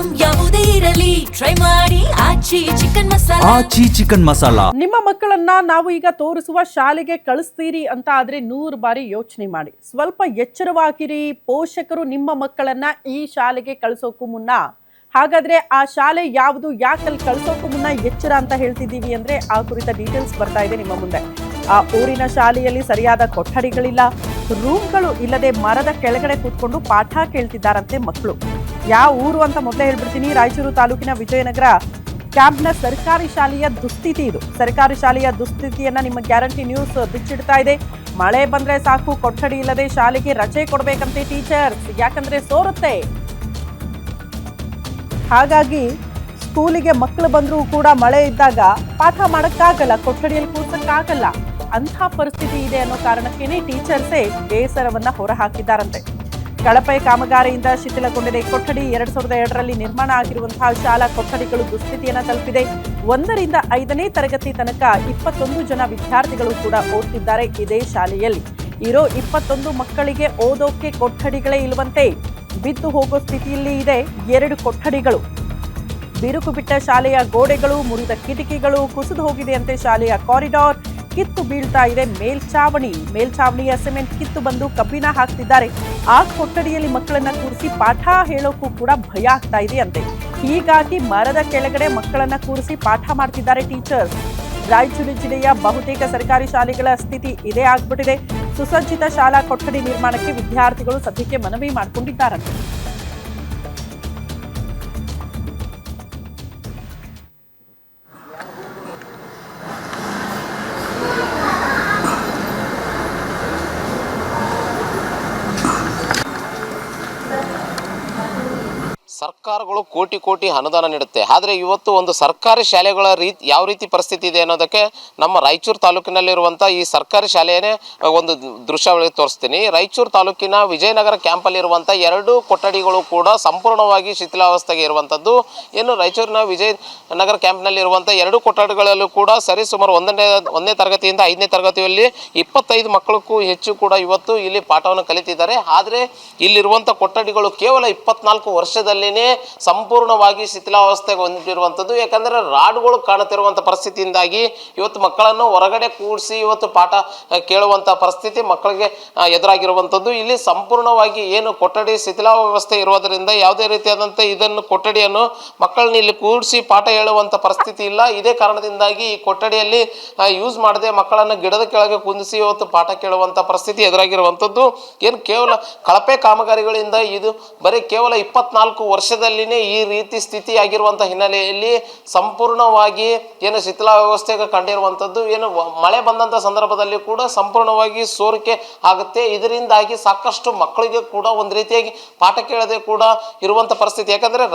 Item ಯಾವುದೇ ಇರಲಿ try ಮಾಡಿ ಆಚಿ ಚಿಕನ್ ಮಸಾಲಾ. ನಿಮ್ಮ ಮಕ್ಕಳನ್ನ ನಾವು ಈಗ ತೋರಿಸುವ ಶಾಲೆಗೆ ಕಳಿಸ್ತೀರಿ ಅಂತ ಆದ್ರೆ 100 ಬಾರಿ ಯೋಚನೆ ಮಾಡಿ. ಸ್ವಲ್ಪ ಎಚ್ಚರವಾಗಿರಿ. ಪೋಷಕರು ನಿಮ್ಮ ಮಕ್ಕಳನ್ನ ಈ ಶಾಲೆಗೆ ಕಳಿಸೋಕು ಮುನ್ನ ಹಾಗಾದ್ರೆ ಆ ಶಾಲೆ ಯಾವುದು, ಯಾಕಲ್ಲಿ ಕಳಿಸೋಕು ಮುನ್ನ ಎಚ್ಚರ ಅಂತ ಹೇಳ್ತಿದ್ದೀವಿ ಅಂದ್ರೆ ಆ ಕುರಿತ ಡೀಟೇಲ್ಸ್ ಬರ್ತಾ ಇದೆ ನಿಮ್ಮ ಮುಂದೆ. ಆ ಊರಿನ ಶಾಲೆಯಲ್ಲಿ ಸರಿಯಾದ ಕೊಠಡಿಗಳಿಲ್ಲ, ರೂಮ್ಗಳು ಇಲ್ಲದೆ ಮರದ ಕೆಳಗಡೆ ಕೂತ್ಕೊಂಡು ಪಾಠ ಕೇಳ್ತಿದ್ದಾರಂತೆ ಮಕ್ಕಳು. ಯಾವ ಊರು ಅಂತ ಮೊದಲೇ ಹೇಳ್ಬಿಡ್ತೀನಿ. ರಾಯಚೂರು ತಾಲೂಕಿನ ವಿಜಯನಗರ ಕ್ಯಾಂಪ್ನ ಸರ್ಕಾರಿ ಶಾಲೆಯ ದುಸ್ಥಿತಿ ಇದು. ಸರ್ಕಾರಿ ಶಾಲೆಯ ದುಸ್ಥಿತಿಯನ್ನ ನಿಮ್ಮ ಗ್ಯಾರಂಟಿ ನ್ಯೂಸ್ ಬಿಚ್ಚಿಡ್ತಾ ಇದೆ. ಮಳೆ ಬಂದ್ರೆ ಸಾಕು, ಕೊಠಡಿ ಇಲ್ಲದೆ ಶಾಲೆಗೆ ರಜೆ ಕೊಡ್ಬೇಕಂತೆ ಟೀಚರ್ಸ್, ಯಾಕಂದ್ರೆ ಸೋರುತ್ತೆ. ಹಾಗಾಗಿ ಸ್ಕೂಲಿಗೆ ಮಕ್ಕಳು ಬಂದರೂ ಕೂಡ ಮಳೆ ಇದ್ದಾಗ ಪಾಠ ಮಾಡೋಕ್ಕಾಗಲ್ಲ, ಕೊಠಡಿಯಲ್ಲಿ ಕೂರ್ಸಕ್ಕಾಗಲ್ಲ. ಅಂಥ ಪರಿಸ್ಥಿತಿ ಇದೆ ಅನ್ನೋ ಕಾರಣಕ್ಕೇನೆ ಟೀಚರ್ಸೇ ಬೇಸರವನ್ನ ಹೊರಹಾಕಿದ್ದಾರಂತೆ. ಕಳಪೆ ಕಾಮಗಾರಿಯಿಂದ ಶಿಥಿಲಗೊಂಡಿದೆ ಕೊಠಡಿ. 2002ರಲ್ಲಿ ನಿರ್ಮಾಣ ಆಗಿರುವಂತಹ ಶಾಲಾ ಕೊಠಡಿಗಳು ದುಸ್ಥಿತಿಯನ್ನ ತಲುಪಿದೆ. 1ರಿಂದ 5ನೇ ತರಗತಿ ತನಕ 21 ಜನ ವಿದ್ಯಾರ್ಥಿಗಳು ಕೂಡ ಓದ್ತಿದ್ದಾರೆ ಇದೇ ಶಾಲೆಯಲ್ಲಿ. ಇರೋ 21 ಮಕ್ಕಳಿಗೆ ಓದೋಕೆ ಕೊಠಡಿಗಳೇ ಇಲ್ವಂತೆ. ಬಿದ್ದು ಹೋಗೋ ಸ್ಥಿತಿಯಲ್ಲಿ ಇದೆ 2 ಕೊಠಡಿಗಳು. ಬಿರುಕು ಬಿಟ್ಟ ಶಾಲೆಯ ಗೋಡೆಗಳು, ಮುರಿದ ಕಿಟಕಿಗಳು, ಕುಸಿದು ಹೋಗಿದೆಯಂತೆ ಶಾಲೆಯ ಕಾರಿಡಾರ್, ಕಿತ್ತು ಬೀಳ್ತಾ ಇದೆ ಮೇಲ್ಛಾವಣಿಯ ಸಿಮೆಂಟ್ ಕಿತ್ತು ಬಂದು ಕಬ್ಬಿಣ ಹಾಕ್ತಿದ್ದಾರೆ. ಆ ಕೊಠಡಿಯಲ್ಲಿ ಮಕ್ಕಳನ್ನ ಕೂರಿಸಿ ಪಾಠ ಹೇಳೋಕ್ಕೂ ಕೂಡ ಭಯ ಆಗ್ತಾ ಇದೆ ಅಂತೆ. ಹೀಗಾಗಿ ಮರದ ಕೆಳಗಡೆ ಮಕ್ಕಳನ್ನ ಕೂರಿಸಿ ಪಾಠ ಮಾಡ್ತಿದ್ದಾರೆ ಟೀಚರ್ಸ್. ರಾಯಚೂರು ಜಿಲ್ಲೆಯ ಬಹುತೇಕ ಸರ್ಕಾರಿ ಶಾಲೆಗಳ ಸ್ಥಿತಿ ಇದೇ ಆಗ್ಬಿಟ್ಟಿದೆ. ಸುಸಜ್ಜಿತ ಶಾಲಾ ಕೊಠಡಿ ನಿರ್ಮಾಣಕ್ಕೆ ವಿದ್ಯಾರ್ಥಿಗಳು ಸದ್ಯಕ್ಕೆ ಮನವಿ ಮಾಡಿಕೊಂಡಿದ್ದಾರಂತೆ. ಸರ್ಕಾರಗಳು ಕೋಟಿ ಅನುದಾನ ನೀಡುತ್ತೆ. ಆದರೆ ಇವತ್ತು ಒಂದು ಸರ್ಕಾರಿ ಶಾಲೆಗಳ ಯಾವ ರೀತಿ ಪರಿಸ್ಥಿತಿ ಇದೆ ಅನ್ನೋದಕ್ಕೆ ನಮ್ಮ ರಾಯಚೂರು ತಾಲೂಕಿನಲ್ಲಿರುವಂಥ ಈ ಸರ್ಕಾರಿ ಶಾಲೆಯೇ ಒಂದು ದೃಶ್ಯಾವಳಿ ತೋರಿಸ್ತೀನಿ. ರಾಯಚೂರು ತಾಲೂಕಿನ ವಿಜಯನಗರ ಕ್ಯಾಂಪಲ್ಲಿರುವಂಥ 2 ಕೊಠಡಿಗಳು ಕೂಡ ಸಂಪೂರ್ಣವಾಗಿ ಶಿಥಿಲಾವಸ್ಥೆಗೆ ಇರುವಂಥದ್ದು. ಏನು ರಾಯಚೂರಿನ ವಿಜಯನಗರ ಕ್ಯಾಂಪ್ನಲ್ಲಿರುವಂಥ 2 ಕೊಠಡಿಗಳಲ್ಲೂ ಕೂಡ ಸರಿಸುಮಾರು 1ನೇ ತರಗತಿಯಿಂದ 5ನೇ ತರಗತಿಯಲ್ಲಿ 25 ಮಕ್ಕಳಕ್ಕೂ ಹೆಚ್ಚು ಕೂಡ ಇವತ್ತು ಇಲ್ಲಿ ಪಾಠವನ್ನು ಕಲಿತಿದ್ದಾರೆ. ಆದರೆ ಇಲ್ಲಿರುವಂಥ ಕೊಠಡಿಗಳು ಕೇವಲ 24 ವರ್ಷದಲ್ಲಿ ಸಂಪೂರ್ಣವಾಗಿ ಶಿಥಿಲಾವಸ್ಥೆಗೆ ಹೊಂದಿರುವಂಥದ್ದು. ಯಾಕಂದರೆ ರಾಡ್ಗಳು ಕಾಣುತ್ತಿರುವಂಥ ಪರಿಸ್ಥಿತಿಯಿಂದಾಗಿ ಇವತ್ತು ಮಕ್ಕಳನ್ನು ಹೊರಗಡೆ ಕೂಡಿಸಿ ಇವತ್ತು ಪಾಠ ಕೇಳುವಂಥ ಪರಿಸ್ಥಿತಿ ಮಕ್ಕಳಿಗೆ ಎದುರಾಗಿರುವಂಥದ್ದು. ಇಲ್ಲಿ ಸಂಪೂರ್ಣವಾಗಿ ಏನು ಕೊಠಡಿ ಶಿಥಿಲಾವಸ್ಥೆ ಇರುವುದರಿಂದ ಯಾವುದೇ ರೀತಿಯಾದಂಥ ಇದನ್ನು ಕೊಠಡಿಯನ್ನು ಮಕ್ಕಳನ್ನ ಇಲ್ಲಿ ಕೂಡಿಸಿ ಪಾಠ ಹೇಳುವಂಥ ಪರಿಸ್ಥಿತಿ ಇಲ್ಲ. ಇದೇ ಕಾರಣದಿಂದಾಗಿ ಈ ಕೊಠಡಿಯಲ್ಲಿ ಯೂಸ್ ಮಾಡದೆ ಮಕ್ಕಳನ್ನು ಗಿಡದ ಕೆಳಗೆ ಕುಂದಿಸಿ ಇವತ್ತು ಪಾಠ ಕೇಳುವಂಥ ಪರಿಸ್ಥಿತಿ ಎದುರಾಗಿರುವಂಥದ್ದು. ಏನು ಕೇವಲ ಕಳಪೆ ಕಾಮಗಾರಿಗಳಿಂದ ಇದು ಬರೀ ಕೇವಲ 24 ವರ್ಷದಲ್ಲಿನೇ ಈ ರೀತಿ ಸ್ಥಿತಿ ಆಗಿರುವಂಥ ಹಿನ್ನೆಲೆಯಲ್ಲಿ ಸಂಪೂರ್ಣವಾಗಿ ಏನು ಶಿಥಿಲಾವಸ್ಥೆಗೆ ಕಂಡಿರುವಂಥದ್ದು. ಏನು ಮಳೆ ಬಂದಂಥ ಸಂದರ್ಭದಲ್ಲಿ ಕೂಡ ಸಂಪೂರ್ಣವಾಗಿ ಸೋರಿಕೆ ಆಗುತ್ತೆ. ಇದರಿಂದಾಗಿ ಸಾಕಷ್ಟು ಮಕ್ಕಳಿಗೆ ಕೂಡ ಒಂದು ರೀತಿಯಾಗಿ ಪಾಠ ಕೇಳದೆ ಕೂಡ ಇರುವಂಥ ಪರಿಸ್ಥಿತಿ. ಯಾಕಂದರೆ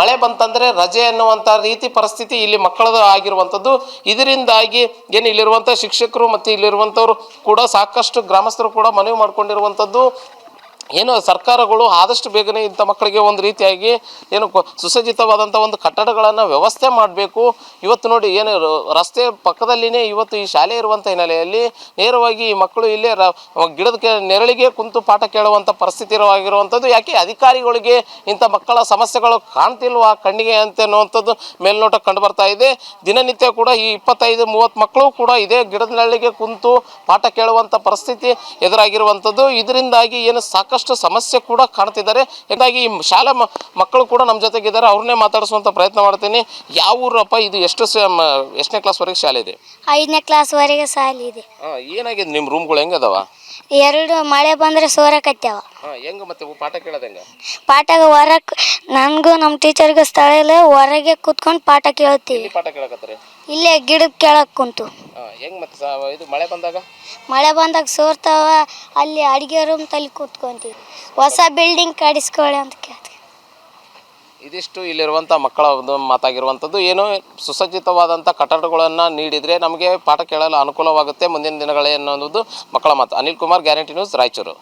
ಮಳೆ ಬಂತಂದರೆ ರಜೆ ಅನ್ನುವಂಥ ರೀತಿ ಪರಿಸ್ಥಿತಿ ಇಲ್ಲಿ ಮಕ್ಕಳದ ಆಗಿರುವಂಥದ್ದು. ಇದರಿಂದಾಗಿ ಏನು ಇಲ್ಲಿರುವಂಥ ಶಿಕ್ಷಕರು ಮತ್ತು ಇಲ್ಲಿರುವಂಥವ್ರು ಕೂಡ ಸಾಕಷ್ಟು ಗ್ರಾಮಸ್ಥರು ಕೂಡ ಮನವಿ ಮಾಡಿಕೊಂಡಿರುವಂಥದ್ದು. ಏನು ಸರ್ಕಾರಗಳು ಆದಷ್ಟು ಬೇಗನೆ ಇಂಥ ಮಕ್ಕಳಿಗೆ ಒಂದು ರೀತಿಯಾಗಿ ಏನು ಸುಸಜ್ಜಿತವಾದಂಥ ಒಂದು ಕಟ್ಟಡಗಳನ್ನು ವ್ಯವಸ್ಥೆ ಮಾಡಬೇಕು. ಇವತ್ತು ನೋಡಿ ಏನು ರಸ್ತೆ ಪಕ್ಕದಲ್ಲಿನೇ ಇವತ್ತು ಈ ಶಾಲೆ ಇರುವಂಥ ಹಿನ್ನೆಲೆಯಲ್ಲಿ ನೇರವಾಗಿ ಈ ಮಕ್ಕಳು ಇಲ್ಲೇ ಗಿಡದ ನೆರಳಿಗೆ ಕುಂತು ಪಾಠ ಕೇಳುವಂಥ ಪರಿಸ್ಥಿತಿ ಆಗಿರುವಂಥದ್ದು. ಯಾಕೆ ಅಧಿಕಾರಿಗಳಿಗೆ ಇಂಥ ಮಕ್ಕಳ ಸಮಸ್ಯೆಗಳು ಕಾಣ್ತಿಲ್ವಾ ಕಣ್ಣಿಗೆ ಅಂತ ಅನ್ನುವಂಥದ್ದು ಮೇಲ್ನೋಟ ಕಂಡು ಬರ್ತಾ ಇದೆ. ದಿನನಿತ್ಯ ಕೂಡ ಈ 25-30 ಮಕ್ಕಳು ಕೂಡ ಇದೇ ಗಿಡದ ನೆರಳಿಗೆ ಕುಂತು ಪಾಠ ಕೇಳುವಂಥ ಪರಿಸ್ಥಿತಿ ಎದುರಾಗಿರುವಂಥದ್ದು. ಇದರಿಂದಾಗಿ ಏನು ಸಾಕಷ್ಟು ಸಮಸ್ಯೆ ಕೂಡ ಕಾಣ್ತಿದ್ದಾರೆ. ಹೀಗಾಗಿ ಈ ಶಾಲಾ ಮಕ್ಕಳು ಕೂಡ ನಮ್ಮ ಜೊತೆಗಿದ್ದಾರೆ, ಅವ್ರನ್ನೇ ಮಾತಾಡಿಸುವಂಥ ಪ್ರಯತ್ನ ಮಾಡ್ತೀನಿ. ಯಾವ ಊರಪ್ಪ ಇದು? ಎಷ್ಟನೇ ಕ್ಲಾಸ್ವರೆಗೆ ಶಾಲೆ ಇದೆ? 5ನೇ ಕ್ಲಾಸ್ವರೆಗೆ ಶಾಲೆ ಇದೆ. ಏನಾಗಿದೆ ನಿಮ್ಮ ರೂಮ್ಗಳು ಹೆಂಗದವ? 2 ಮಳೆ ಬಂದ್ರೆ ಸೋರಕತ್ಯಾವ. ಹೆಂಗ ಮತ್ತೆ ಪಾಠ ಕೇಳೋದು ಹೆಂಗ? ಪಾಠಕ್ಕೆ ಹೊರಗೆ ನನಗೂ ನಮ್ಮ ಟೀಚರ್ಗೆ ಸ್ಥಳ ಇಲ್ಲ, ಹೊರಗೆ ಕೂತ್ಕೊಂಡು ಪಾಠ ಕೇಳ್ತೀವಿ. ಪಾಠ ಕೇಳಕತ್ತಾರೆ ಇಲ್ಲೇ ಗಿಡದ ಕೆಳಗೆ ಕುಂತು. ಹೆಂಗ್ ಮತ್ತೆ ಇದು ಮಳೆ ಬಂದಾಗ ಸೋರ್ತಾವ. ಅಲ್ಲಿ ಅಡುಗೆ ರೂಮ್ ತಲೆ ಕೂತ್ಕೊಂತೀವಿ. ಹೊಸ ಬಿಲ್ಡಿಂಗ್ ಕಡಿಸ್ಕೊಳ್ಳಿ ಅಂತ ಕೇಳ್ತೀವಿ. ಇದಿಷ್ಟು ಇಲ್ಲಿರುವಂಥ ಮಕ್ಕಳ ಮಾತಾಗಿರುವಂಥದ್ದು. ಏನು ಸುಸಜ್ಜಿತವಾದಂಥ ಕಟ್ಟಡಗಳನ್ನು ನೀಡಿದರೆ ನಮಗೆ ಪಾಠ ಕೇಳಲು ಅನುಕೂಲವಾಗುತ್ತೆ ಮುಂದಿನ ದಿನಗಳೇ ಅನ್ನೋದು ಮಕ್ಕಳ ಮಾತು. Anil Kumar, guarantee news, Raichur.